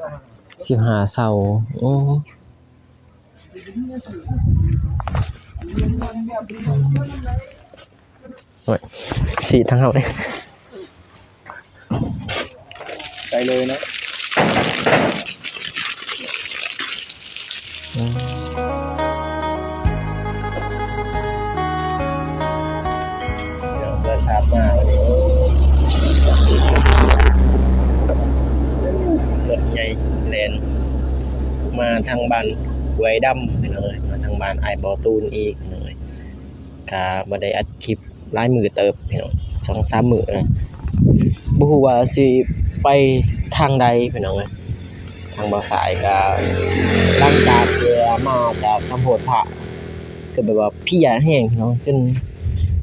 15เสาโอ้โอ้ยสีทางเฮาเด้ไปเลยนะเดี๋ยวเดินทางมาเดี๋ยวรถใหญ่แลนมาทางบ้านหวยดำพี่น้องเอ้ยมาทางบ้านไอ้บ่อตูนอีกพี่น้องเอ้ยก็บ่ได้อัดคลิปหลายมื้อเติบพี่น้อง 2-3 มื้อนะบ่ฮู้ว่าสิไปทางใดพี่น้องเอ้ยทางบ่อสายก็หลังจากที่มาจากทำโหดพระก็แบบว่าเพลียแห้งพี่น้องจน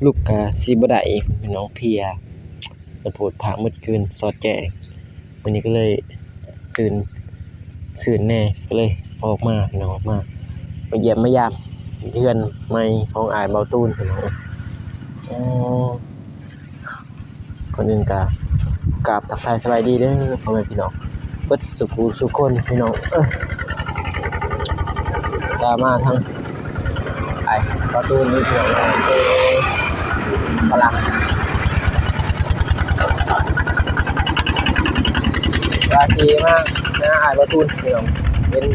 ลุกก็สิบ่ได้พี่น้องเพลียสะโพดพระมืดคืนสอดแจ้งวันนี้ก็เลยตื่นตื่นแน่ก็เลยออกมาพี่น้องออกมาเยี่ยมมายามเฮือนใหม่ของอ้ายเบาตูนพี่น้องอ๋อก่อนอื่นก็กราบทักทายสบายดีเด้อพ่อแม่พี่น้องเบิดสุขสุขคนพี่น้องก็มาทางไอ้เบาตูนนี่พี่น้องฝรั่งราศีมากนะอ้ายเบาตูนพี่น้องเป็น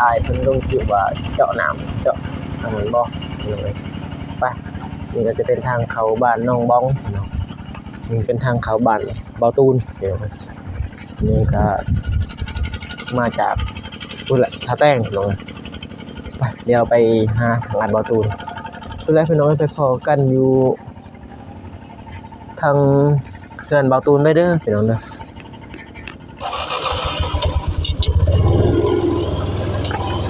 อ้ายเพิ่นลงคลิปว่าเจาะน้ำเจาะอันนั้นบ่พี่น้องเอ้ยไปนี่ก็จะเป็นทางเขาบ้านน้องบ้องพี่น้องนี่เป็นทางเขาบ้านเบาตูนเดี๋ยวนี่ก็มาจากพุ่นแหละท่าแต้งพี่น้องไปเดี๋ยวไปหาทางร้านเบาตูนพุ่นแหละพี่น้องไปพอกันอยู่ทางเขื่อนเบาตูนได้เด้อพี่น้องเด้อ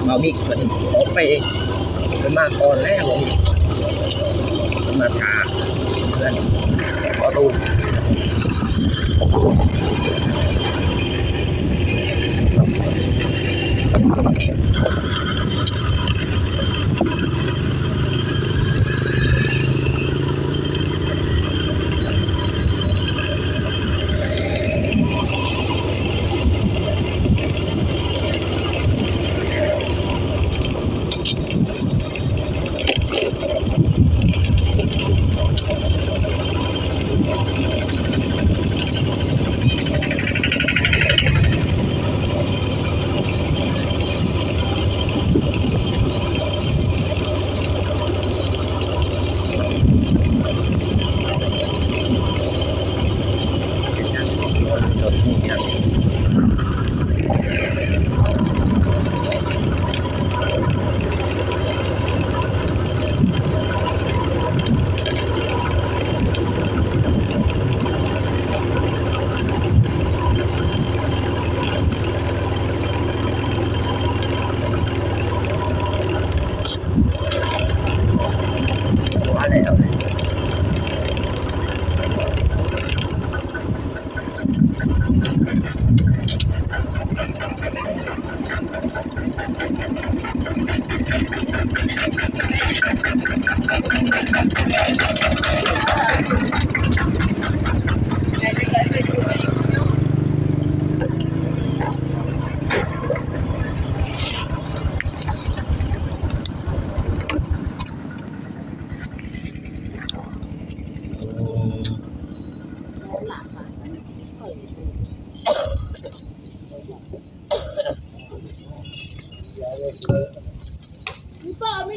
เบาบิ๊กเพิ่นออกไปมาก่อนแล้วมาถาเพื่อนเบาตูน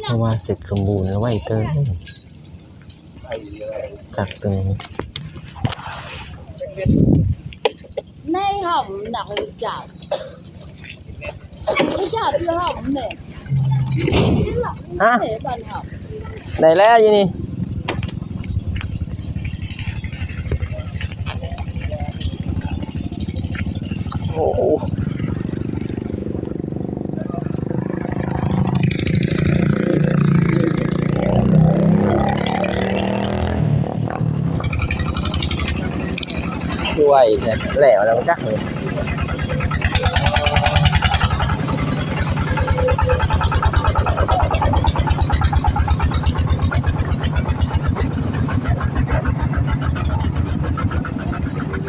เพราะว่าเสร็จสมบูรณ์แล้วไว้เติมจากตรงนี้ในห้องหนักเลยจับไม่จับที่ห้องเนี่ยเนี่ยบ้านห้องได้แล้วอยู่นี่โอ้ด้วยเนี่ยแหลวแล้วจักเลย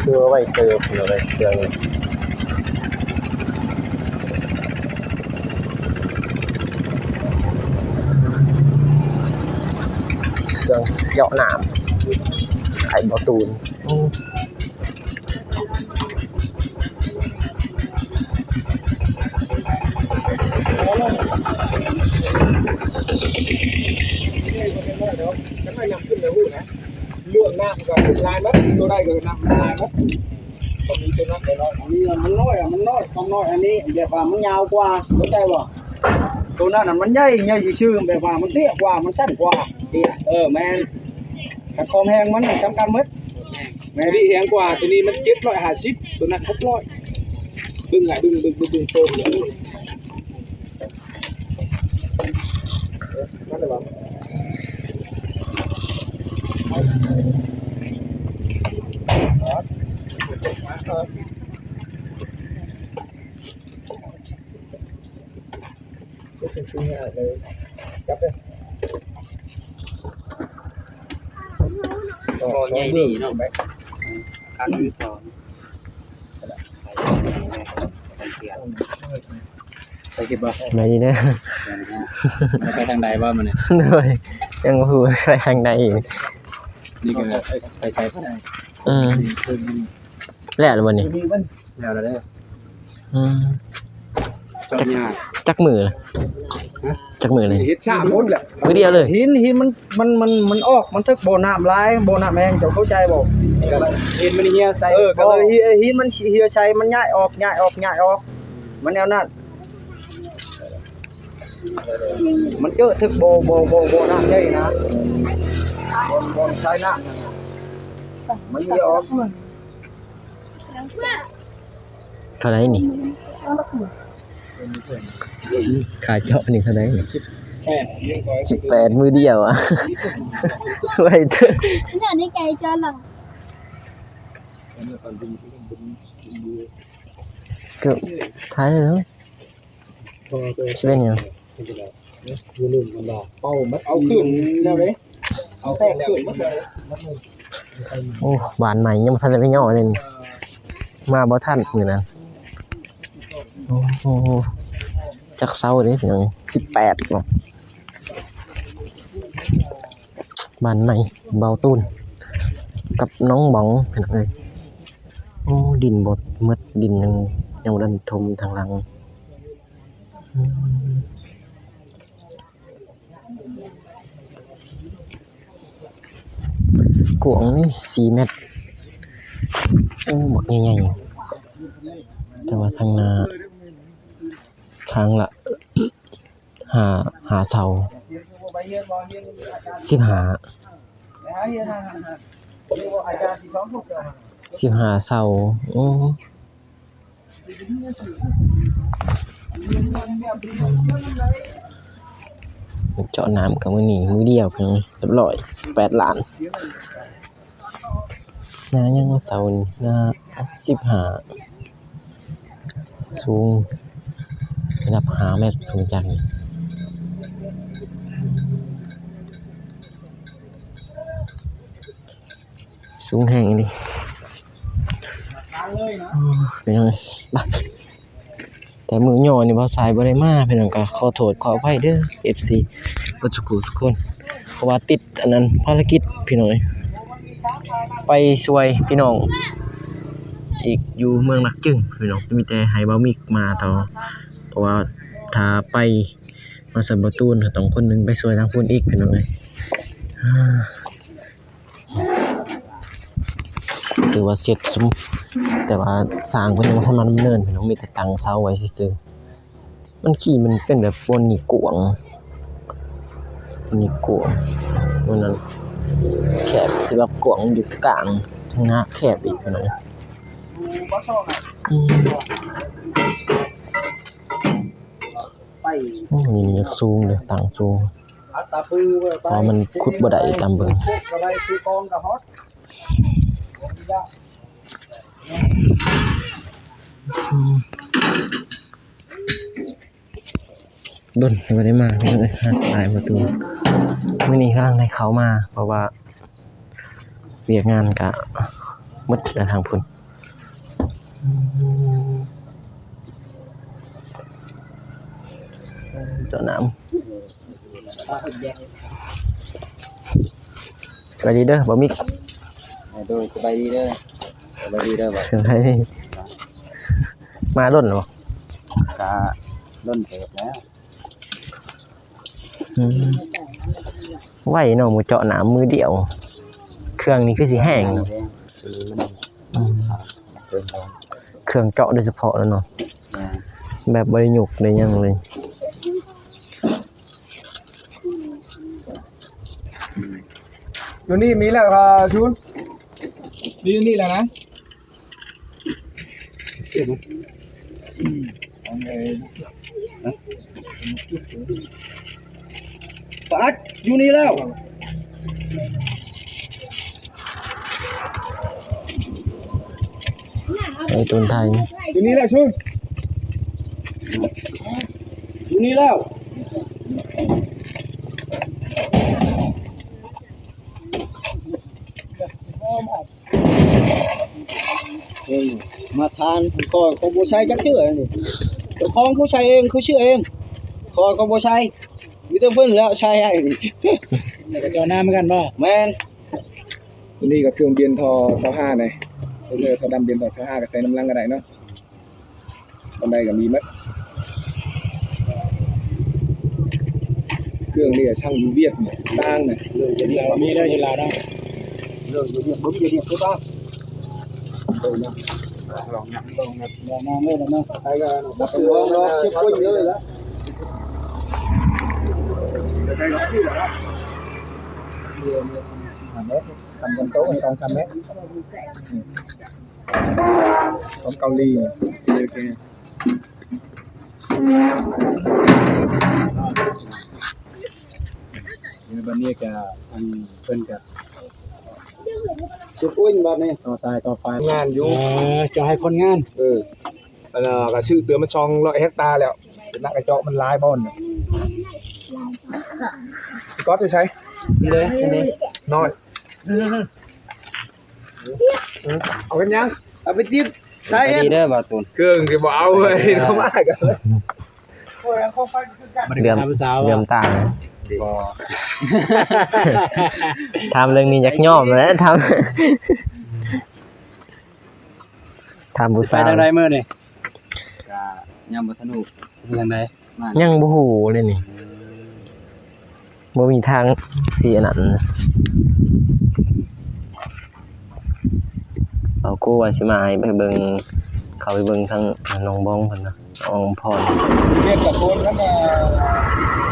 คือไว้เติมเลยเครื่องนี้ รื่องเหยาะน้ำไข่บ่ตูนฉันไม่นำขึ้นเลยหูนะเรื่องหน้าก็เป็นลายมัดตัวได้ก็นำลายมัดต้องมีตัวนั้นเลยน้อยอันนี้มันน้อยมันน้อยความน้อยอันนี้แบบว่ามันยาวกว่าเข้าใจบ่ตัวนั้นมันใหญ่ชื่อแบบว่ามันเตี้ยกว่ามันสั้นกว่าแม่นแต่ความแห้งมันสำคัญมัดแม่นี่แห้งกว่าตัวนี้มัน750ตัวนั้น600ดึงไงดึงโตเลยนั่นเลยบ่ใหญ่ดีเนาะการยืดต่อใส่เก็บบ่ ไหนดีนะ ไปทางใดบ่มันเนี่ย เลยยังบ่ฮู้ไปทางใดอีก นี่ก็ไปใส่ข้างใน แล้วล่ะบ่นี่ มีมันแล้วเด้อ จักมือเลยจักมือเลย เฮ็ดชาหมดแหละ มือเดียวเลย หินมันออกมันทึกบ่น้ำลายบ่น้ำแห้งเจ้าเข้าใจบ่หินมันเหี่ยใส่ก็เลยหินมันเหี่ยใส่มันย้ายออกมันแนวนั้นมันเจอทึกบ่น้ำใหญ่นะบ่ใส่น้ำมันเหี่ยออก เท่าไหร่นี่ขาเจาะนี่เท่าไหร่นี่18มือเดียวอ่ะไว้เถอะ Cái này cái cho lần ก็ท้ายแล้วสิเป็นหยัง เอาขึ้นแล้วเด้เอาแตกขึ้นหมดเลย โอ้บานใหม่ยังบ่ทันได้ไปย่อเลยนี่มาบ่ทันมื้อนั้นโอ้โหจักเซาเด้พี่น้อง18บ่บานใหม่เบาตูนกับน้องบองพี่น้องเอ้ยโอ้ดินบ่หมดดินยังบ่ทันถมทางหลังกวางนี่4 เมตรโอ้บักใหญ่ๆแต่ว่าทางหน้าข้างละหาเสา15เสาโอ้เจาะน้ำกับมื้อนี้มื้อเดียวเพิ่นเรียบร้อย18 ล้านหน้ายังว่าเสานี่หน้า15สูงระดับ5 เมตรเหมือนกันสูงแห้งดิเป็นยังไงแต่มือย่อนี่บ่สายบ่ได้มาเพิ่นก็ขอโทษขออภัยเด้อ FC บ่ทุกคนเพราะว่าติดอันนั้นภารกิจพี่น้อยไปช่วยพี่น้องอีกอยู่เมืองนักจึงพี่น้องมีแต่ให้เบามิกมาต่อเพราะว่าถ้าไปมาสัมปตูนก็ต้องคนนึงไปช่วยทางพุ่นอีกพี่น้องเอ้ยถือว่าเสร็จสมแต่ว่าสร้างเพิ่นยังบ่ทันมาดำเนินพี่น้องมีแต่ตั้งเสาไว้ซื่อๆมันขี้มันเป็นแบบบนนี่กวางนี่กวางนั่นน่ะแคบสิแบบกวางอยู่กลางทางหน้าแคบอีกพี่น้องโอ้นี่มันสูงเลยตั้งสูงเพราะมันขุดบ่ได้ตามเบิ่งดนไม่ได้มาพี่น้องเอ้ยหายประตูมื้อนี้กำลังได้เขามาเพราะว่าเวียกงานก็หมดแล้วทางพุ่นเจาะน้ำ ไปดีเด้อบ่มี โดยสบายดีเด้อสบายดีเด้อบ่ ถึงให้มาล้นบ่ กะล้นเติบแล้ว ไหวเนาะหมูเจาะหนามมือเดียว เครื่องนี้คือสิแห้งเนาะเครื่องเจาะโดยเฉพาะแล้วเนาะแบบบ่ได้หยุกได้หยังเลย อยู่นี่มีแล้วชุนมีอยู่นี่แล้วนะเสียบปัดอยู่นี่แล้ว ไอ้ตุนไทย อยู่นี่แล้วชุนอยู่นี่แล้วมาทานก็เขาบ่ใช้จักเทื่อนี่เจ้าของเขาใช้เองเขาชื่อเองคอยเขาบ่ใช้มีแต่เพิ่นแล้วใช้ให้นี่ก็เจ้าหน้าเหมือนกันบ่แม่นนี่ก็เครื่องเบียนทอ25นี่เลยเขาดำเบียนทอ25ก็ใส่น้ำลังก็ได้เนาะบันไดก็มีมัดเครื่องนี่ช่างอยู่เวียดนี่ตั้งนี่เรื่องจะเรียกมีได้อยู่แล้วเนาะเรื่องจะเรียกบ่มีจะเรียกคือป่ะลองนับเลยนะใครก็นับลองชิบปุ้ยเยอะเลยแล้วใครก็พูดแล้วเรียน3 เมตรทำกันโต๊ะ2-3 เมตรของเกาหลีโอเคนี่บันนี้ก็อันเพิ่นก็ชิบปุ้ยแบบนี้ต่อสายต่อไฟงานอยู่จะให้คนงานก็ชื่อเตือมัน200 เฮกตาร์แล้วเป็นนักกระเจาะมันหลายบ่อนก็จะใช้เลยน้อยเอากันยังเอาไปติดใช้ดีเด้อบ่ตุนเครื่องสิบ่เอาเว้ยเข้ามากันเดือมตาบ่ ทำเรื่องนี้ยักย่อมแล้วทำผู้สาว ไปทางใดมื้อนี่ก็ยังบ่สนุกสิไปทางใดยังบ่ฮู้เลยนี่บ่มีทางสิอันนั้นเอากูว่าสิมาให้ไปเบิ่งเข้าไปเบิ่งทางน้องบ้องเพิ่นนะน้องพรเรียกกับคนนั้น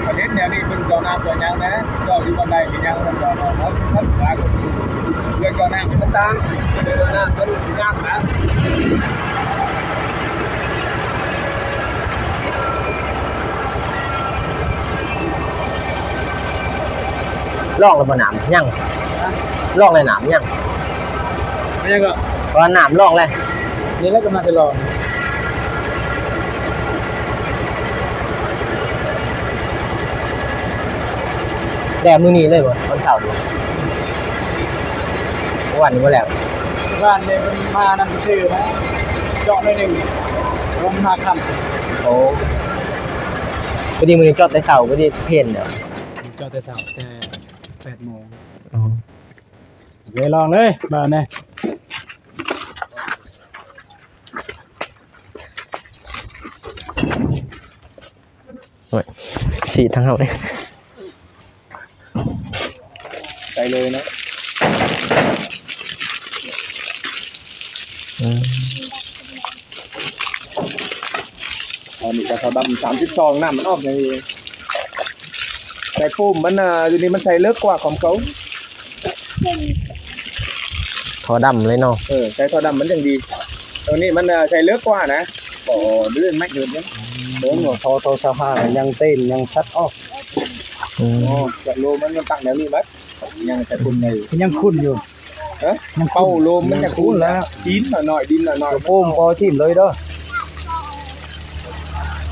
ประเทศเนี่ยนี่เป็นเจ้าน้ำเจ้ายังนะเจ้าอยู่บันไดเป็นยังมันเจ้าน้ำครับหลายคนเรียกเจ้าน้ำเป็นต่างเจ้าน้ำก็รู้ยากนะลอกแล้วบ่หนามยังลอกเลยหนามยังไม่ยังก็ว่าหนามลอกเลยนี่แล้วก็มาสิลองแดดมื้อนี้เลยบ่วันเสาร์วันนี้บ่แล้วบ้านเนี่ยมันมานำซื้อนะเจาะหน่อยนึงลงมาค่ำโอ้พอดีมื้อนี้จอดแต่เช้าพอดีเพ่นเด้อ เจาะแต่เช้าแต่8 โมงอ๋อไปลองเลยบ้านเนี่ยสีทั้งเฮาเลยไปเลยนะอันนี้ก็เขาดำ32น้ำมันออกอย่างนี้ใส่ปุ่มมันอยู่นี่มันใส่เลิกกว่าของเขาทอดำเลยเนาะใส่ทอดำมันอย่างดีตัวนี้มันใส่เลิกกว่านะบ่เลื่อนไม่เดินเนี่ยโดนหัวทอ25ยังเต้นยังชัดออกจากโลมันตั้งแนวนี้มั้ยยังแต่คุณในยังคุ้นอยู่ยังเป้าโลมมันจะคุ้นแล้วดินหน่อยดินหน่อยโป่งพอทิ่มเลยเด้อ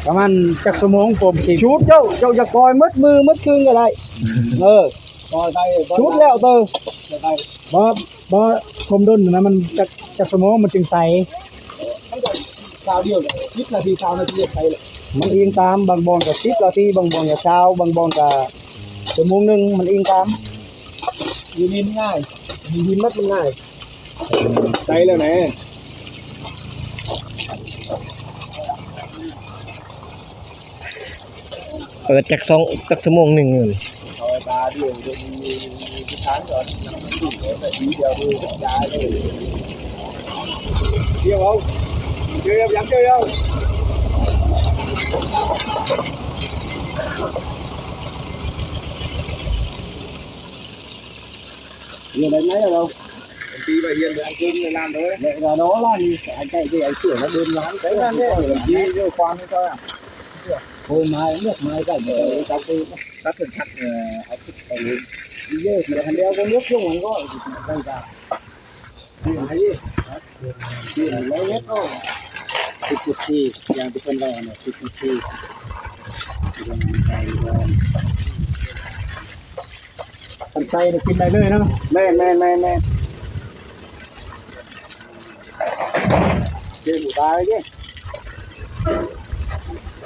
ประมาณจักชั่วโมงผมสิชุดเจ้าจะคอยมัดมือมัดคืนก็ได้ชุดแล้วบ่คมดนนะมันจักชั่วโมงมันจึงใสชาวเดียว10 นาทีชาวนาทีใส่เลยมันเอียงตามบางบอนก็10 นาทีบางบอนก็เช้าบางบอนก็ชั่วโมงนึงมันเอียงตาม อยู่ดินง่ายมีดินมัดมันง่ายใจแล้วไหน เปิดจักชั่วโมงหนึงเลย เอาตาเดียวจะมีที่ทางก่อนดูแต่ทีเดียวดูยาเลยเดี๋ยวเอาเดี๋ยวยังเดี๋ยวnhiều đấy mấy rồi đâu tí bà hiền được ăn cơm người làm thôi vậy là nó là đi anh chạy thì anh sửa nó đơn lắm cái là đi vô khoan thôi à hồi mai cũng được mai cảnh rồi sau khi tắt phần sắt áo thích ở lên đi về thì thằng đeo có nước không anh có đây ra đi thấy đi đi lấy hết thôi chụp chi yang di phân này chụp chi phần tay được kinh này nơi đó mẹ chơi một tay chứ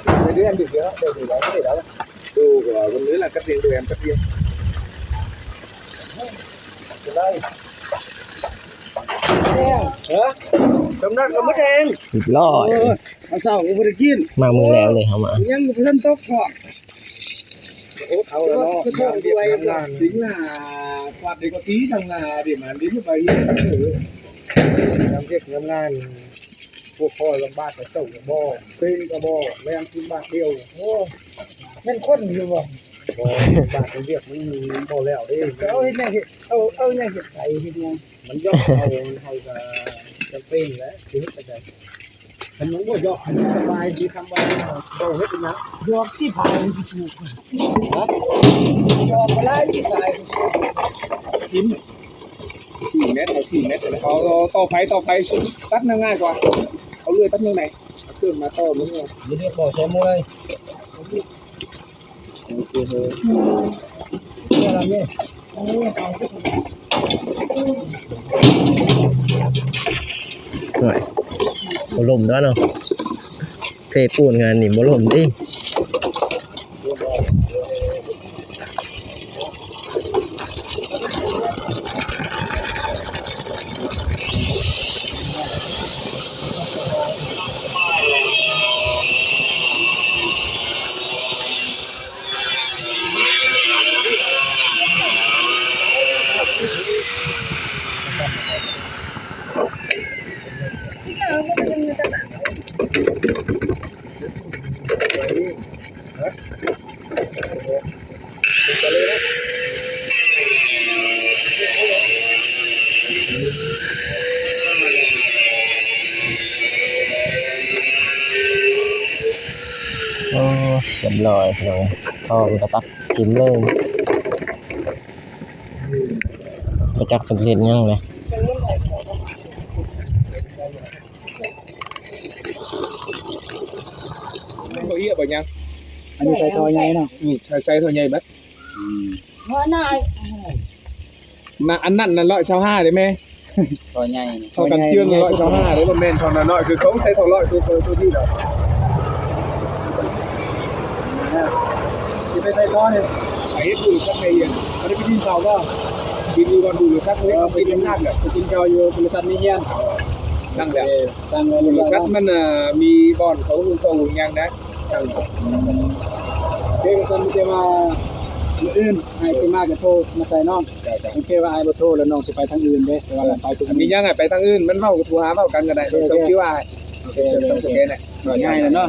mấy đứa em được chưa đây thì đó có thể đó đồ của con nữ là cắt riêng đồ em cắt riêng đây hả trong đó có mất em อีกร้อย sao cũng phải kiên มามือแล้วเลยเขามา nhưng mà thân tóc họ nó tính là quạt đấy có tí rằng là để mà đến một bài hiện sẽ thử làm việc ngâm ngàn cuộc hồi làm bạc cái tổng bò tên cả bò mấy em xin bạc điều men khuẩn nhiều bò bạc cái việcมันbò lẻo đi ơ này này hiện tại thì mình dọn hay là cái tên đấy thì hết cáiมันยังบ่ยอกสบายดีทำไว้บ่เฮ็ดนะยอกที่พายฮะยอกไปเลยที่พายกิน4 เมตรเอา4 เมตรเลยเอาต่อไฟตัดง่ายกว่าเอาเลื่อยตัดไหนเอาเครื่องมาต่อมันเนี่ยเรียกบ่ใช้มือเลยโอเคเฮ้ยอะไรเนี่ยเอาหน่อยบ่ล่มด้วยเนาะเทปูนงานนี่บ่ล่มดิโอ้เรียบร้อยพี่น้องท่อมันก็ตักทิ่มเลยไปจักเป็นเศษยังเลย có ý bảo nhang anh xay thôi nhây nào xay thôi nhây bắt Bữa nay mà ăn nặn là loại 62 đấy mẹ thôi nhây thôi cần chương là loại 62 đấy mà men còn là loại cứ không xay thầu loại tôi đi đâu thì phải xay to này phải hết bùi sắc này hiện có đấy cái pin tàu đó pin như con bùi sắc đấy pin đánh nát rồi pin cho vô bùi sắc này nhiên sang để sang bùi sắcมันมีบอนเขาลุงโตยังนะสั่งเด็กสั่งจะมาอื่นไอ้สิมาจะโทรมาใส่น้องโอเคว่าไอ้บ่โทรแล้วน้องสิไปทางอื่นเด้แต่ว่าไปทุกมียังไงไปทางอื่นมันเว้ากับผู้หาเว้ากันก็ได้ส่งชื่อว่าโอเคส่งสแกนน่ะง่ายแล้วเนาะ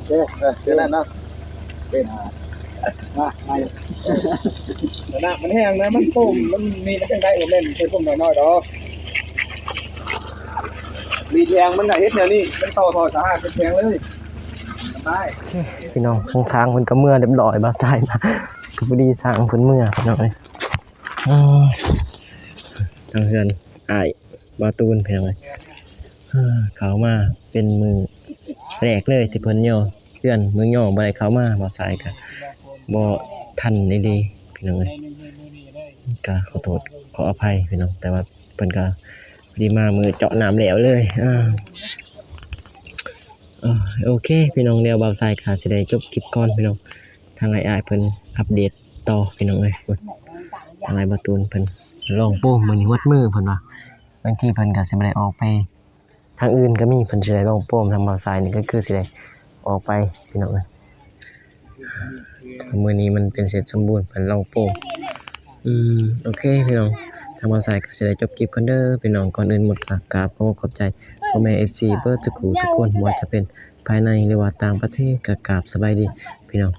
โอเคเสร็จแล้วเนาะเป็นนะมันแห้งนะมันต้มมันมีมันจังได๋บ่แม่นใส่ต้มน้อยๆดอกมีแทงมันน่ะเฮ็ดแนวนี้มันต่อสาหัสเป็นแทงเลยได้ พี่น้องทั้งช้างเพิ่นก็เมื่อเรียบร้อยบ่ใส่มาก็พอดีช้างเพิ่นเมื่อพี่น้องเอ้ยทางเฮือนอ้ายบ่าวตูนพี่น้องเอ้ยเขามาเป็นมือแรกเลยที่เพิ่นย่อเฮือนมือย่อบ่ได้เข้ามาบ่ใส่ก็บ่ทันดีๆพี่น้องเอ้ยก็ขอโทษขออภัยพี่น้องแต่ว่าเพิ่นก็พอดีมามือเจาะน้ำแล้วเลยโอเคพี่น้องเดี๋ยวบ่าวสายค่ะสิได้จบคลิปก่อนพี่น้องทางอ้ายๆเพิ่นอัปเดตต่อพี่น้องเอ้ย างไอ้บ่ตูนเพิ่นลองโป้มื้อนี้วัดมือเพิ่นว่าบางทีเพิ่นก็สิบ่ได้ออกไปทางอื่นก็มีเพิ่นสิได้ลองโป้ทางบ่าวสายนี่ก็คือสิได้ออกไปพี่น้องเอ้ยมื้อนี้มันเป็นเสร็จสมบูรณ์เพิ่นลองโป้โอเคพี่น้องทางบ่าวสายก็สิได้จบคลิปก่อนเด้อพี่น้องก่อนอื่นหมดก็กราบขอบใจพ่อแม่ FC เบิดทุกคู่ทุกคนบ่ว่าจะเป็นภายในหรือว่าต่างประเทศก็กราบสบายดีพี่น้อง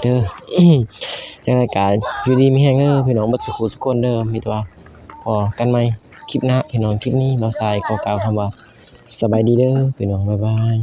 เด้อ ยังไงก็อยู่ดีมีแรงเด้อพี่น้องเบิดทุกคู่ทุกคนเด้อมีแต่ว่าพอกันใหม่คลิปหน้าพี่น้องคลิปนี้บ่าวสายขอกล่าวคำว่าสบายดีเด้อพี่น้องบ๊ายบาย